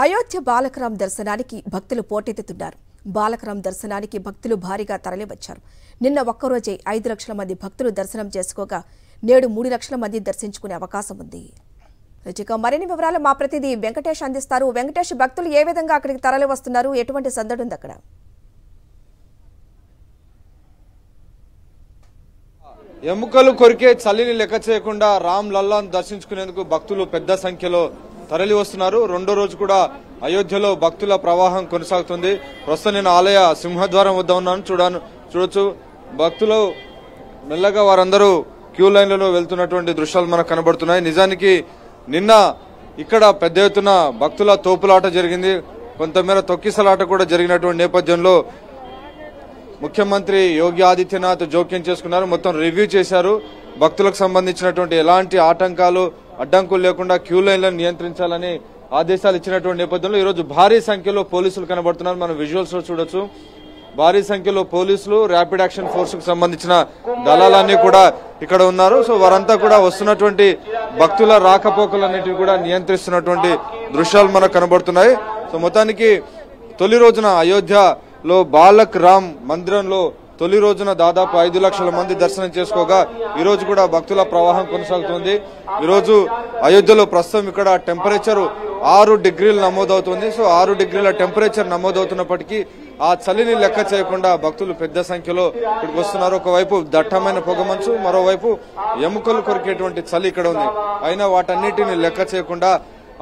అయోధ్య బాలకరాం దర్శనానికి భక్తులు పోటెత్తుతున్నారు. బాలకరాం దర్శనానికి భక్తులు భారీగా తరలివచ్చారు. నిన్న ఒక్కరోజే 5 లక్షల మంది భక్తులు దర్శనం చేసుకోగా నేడు 3 లక్షల మంది దర్శించుకునే అవకాశం ఉంది. మరిన్ని వివరాలు మా ప్రతినిధి వెంకటేష్ అందిస్తారు. వెంకటేష్, భక్తులు ఏ విధంగా అక్కడికి తరలి వస్తున్నారు? ఎటువంటి సందడి ఉంది అక్కడ? ఎముకలు కొరికే చలిని లెక్క చేయకుండా రామ్ లల్లాను దర్శించుకునేందుకు భక్తులు పెద్ద సంఖ్యలో తరలి వస్తున్నారు. రెండో రోజు కూడా అయోధ్యలో భక్తుల ప్రవాహం కొనసాగుతుంది. ప్రస్తుతం నేను ఆలయ సింహద్వారం వద్ద ఉన్నాను. చూడొచ్చు భక్తులు మెల్లగా వారందరూ క్యూ లైన్లలో వెళ్తున్నటువంటి దృశ్యాలు మనకు కనబడుతున్నాయి. నిజానికి నిన్న ఇక్కడ పెద్ద ఎత్తున భక్తుల తోపులాట జరిగింది. కొంతమేర తొక్కిసలాట కూడా జరిగినటువంటి నేపథ్యంలో ముఖ్యమంత్రి యోగి ఆదిత్యనాథ్ జోక్యం చేసుకున్నారు. మొత్తం రివ్యూ చేశారు. భక్తులకు సంబంధించినటువంటి ఎలాంటి ఆటంకాలు అడ్డంకులు లేకుండా క్యూ లైన్లను నియంత్రించాలని ఆదేశాలు ఇచ్చినటువంటి నేపథ్యంలో ఈరోజు భారీ సంఖ్యలో పోలీసులు కనబడుతున్నారు. మనం విజువల్స్ లో చూడొచ్చు. భారీ సంఖ్యలో పోలీసులు, ర్యాపిడ్ యాక్షన్ ఫోర్స్ కు సంబంధించిన దళాలన్నీ కూడా ఇక్కడ ఉన్నారు. సో వారంతా కూడా వస్తున్నటువంటి భక్తుల రాకపోకలన్నిటిని కూడా నియంత్రిస్తున్నటువంటి దృశ్యాలు మనకు కనబడుతున్నాయి. సో మొత్తానికి తొలి రోజున అయోధ్యలో బాలక్ రామ్ మందిరంలో తొలి రోజున దాదాపు 5 లక్షల మంది దర్శనం చేసుకోగా ఈ రోజు కూడా భక్తుల ప్రవాహం కొనసాగుతుంది. ఈ రోజు అయోధ్యలో ప్రస్తుతం ఇక్కడ టెంపరేచర్ 6 డిగ్రీలు నమోదవుతుంది. సో 6 డిగ్రీల టెంపరేచర్ నమోదవుతున్నప్పటికీ ఆ చలిని లెక్క చేయకుండా భక్తులు పెద్ద సంఖ్యలో ఇక్కడికి వస్తున్నారు. ఒకవైపు దట్టమైన పొగమంచు, మరోవైపు ఎముకలు కొరికేటువంటి చలి ఇక్కడ ఉంది. అయినా వాటన్నిటిని లెక్క చేయకుండా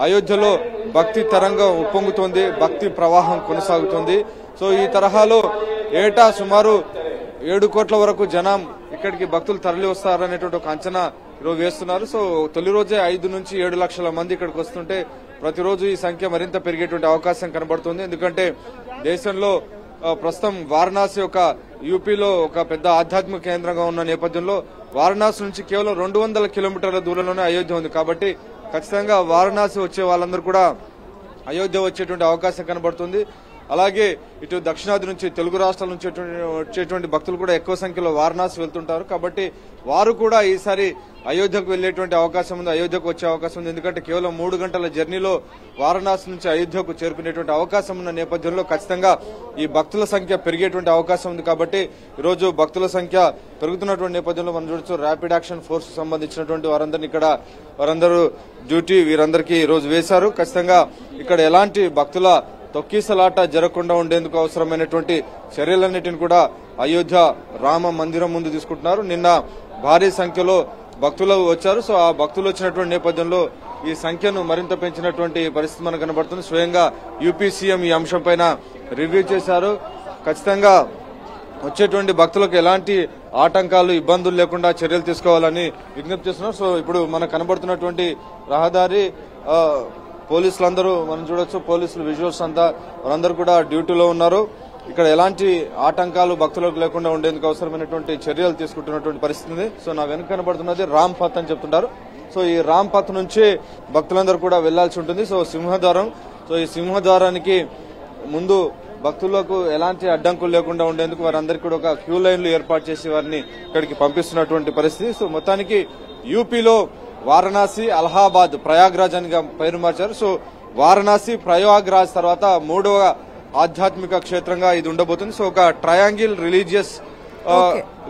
అయోధ్యలో భక్తి తరంగం ఉప్పొంగుతోంది, భక్తి ప్రవాహం కొనసాగుతుంది. సో ఈ తరహాలో ఏటా సుమారు 7 కోట్ల వరకు జనం ఇక్కడికి భక్తులు తరలి వస్తారనేటువంటి ఒక అంచనా ఈరోజు వేస్తున్నారు. సో తొలి రోజే 5 నుంచి 7 లక్షల మంది ఇక్కడికి వస్తుంటే ప్రతిరోజు ఈ సంఖ్య మరింత పెరిగేటువంటి అవకాశం కనబడుతుంది. ఎందుకంటే దేశంలో ప్రస్తుతం వారణాసి యూపీలో ఒక పెద్ద ఆధ్యాత్మిక కేంద్రంగా ఉన్న నేపథ్యంలో వారణాసి నుంచి కేవలం 200 కిలోమీటర్ల దూరంలోనే అయోధ్య ఉంది. కాబట్టి ఖచ్చితంగా వారణాసి వచ్చే వాళ్ళందరూ కూడా అయోధ్య వచ్చేటువంటి అవకాశం కనబడుతుంది. అలాగే ఇటు దక్షిణాది నుంచి, తెలుగు రాష్ట్రాల నుంచి వచ్చేటువంటి భక్తులు కూడా ఎక్కువ సంఖ్యలో వారణాసి వెళ్తుంటారు. కాబట్టి వారు కూడా ఈసారి అయోధ్యకు వెళ్లేటువంటి అవకాశం ఉంది, అయోధ్యకు వచ్చే అవకాశం ఉంది. ఎందుకంటే కేవలం 3 గంటల జర్నీలో వారణాసి నుంచి అయోధ్యకు చేరుకునేటువంటి అవకాశం ఉన్న నేపథ్యంలో ఖచ్చితంగా ఈ భక్తుల సంఖ్య పెరిగేటువంటి అవకాశం ఉంది. కాబట్టి ఈరోజు భక్తుల సంఖ్య పెరుగుతున్నటువంటి నేపథ్యంలో మనం చూడొచ్చు. ర్యాపిడ్ యాక్షన్ ఫోర్స్ సంబంధించినటువంటి వారందరూ డ్యూటీ వీరందరికీ ఈ రోజు వేశారు. ఖచ్చితంగా ఇక్కడ ఎలాంటి భక్తుల తొక్కిసలాట జరగకుండా ఉండేందుకు అవసరమైనటువంటి చర్యలన్నిటిని కూడా అయోధ్య రామ మందిరం ముందు తీసుకుంటున్నారు. నిన్న భారీ సంఖ్యలో భక్తులు వచ్చారు. సో ఆ భక్తులు వచ్చినటువంటి నేపథ్యంలో ఈ సంఖ్యను మరింత పెంచినటువంటి పరిస్థితి మనకు కనబడుతుంది. స్వయంగా యూపీ సీఎం ఈ అంశంపైన రివ్యూ చేశారు. ఖచ్చితంగా వచ్చేటువంటి భక్తులకు ఎలాంటి ఆటంకాలు, ఇబ్బందులు లేకుండా చర్యలు తీసుకోవాలని విజ్ఞప్తి చేస్తున్నారు. సో ఇప్పుడు మనకు కనబడుతున్నటువంటి రహదారి పోలీసులందరూ మనం చూడొచ్చు. పోలీసులు విజువల్స్ అంతా వారందరూ కూడా డ్యూటీలో ఉన్నారు. ఇక్కడ ఎలాంటి ఆటంకాలు భక్తులకు లేకుండా ఉండేందుకు అవసరమైనటువంటి చర్యలు తీసుకుంటున్నటువంటి పరిస్థితి ఉంది. సో నా వెనుక కనబడుతున్నది రామ్ పత్ అని చెప్తుంటారు. సో ఈ రామ్ పత్ నుంచి భక్తులందరూ కూడా వెళ్లాల్సి ఉంటుంది. సో సింహద్వారం, సో ఈ సింహద్వారానికి ముందు భక్తులకు ఎలాంటి అడ్డంకులు లేకుండా ఉండేందుకు వారందరికీ కూడా ఒక క్యూ లైన్లు ఏర్పాటు చేసి వారిని ఇక్కడికి పంపిస్తున్నటువంటి పరిస్థితి. సో మొత్తానికి యూపీలో వారణాసి, అలహాబాద్, ప్రయాగ్రాజ్ అని పేరు మార్చారు. సో వారణాసి, ప్రయాగ్రాజ్ తర్వాత 3వ ఆధ్యాత్మిక క్షేత్రంగా ఇది ఉండబోతుంది. సో ఒక ట్రయాంగిల్ రిలీజియస్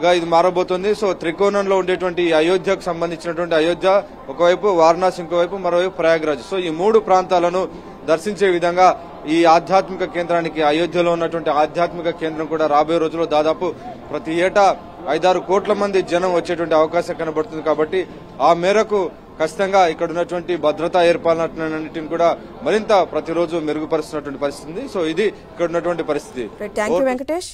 గా ఇది మారబోతుంది. సో త్రికోణంలో ఉండేటువంటి అయోధ్యకు సంబంధించినటువంటి అయోధ్య ఒకవైపు, వారణాసి ఇంకోవైపు, మరోవైపు ప్రయాగ్రాజ్. సో ఈ 3 ప్రాంతాలను దర్శించే విధంగా ఈ ఆధ్యాత్మిక కేంద్రానికి, అయోధ్యలో ఉన్నటువంటి ఆధ్యాత్మిక కేంద్రం కూడా రాబోయే రోజుల్లో దాదాపు ప్రతి ఏటా 5-6 కోట్ల మంది జనం వచ్చేటువంటి అవకాశం కనబడుతుంది. కాబట్టి ఆ మేరకు ఖచ్చితంగా ఇక్కడ ఉన్నటువంటి భద్రతా ఏర్పాట్లన్నింటిని కూడా మరింత ప్రతిరోజు మెరుగుపరుస్తున్నటువంటి పరిస్థితి. సో ఇది ఇక్కడ ఉన్నటువంటి పరిస్థితి. థాంక్యూ వెంకటేష్.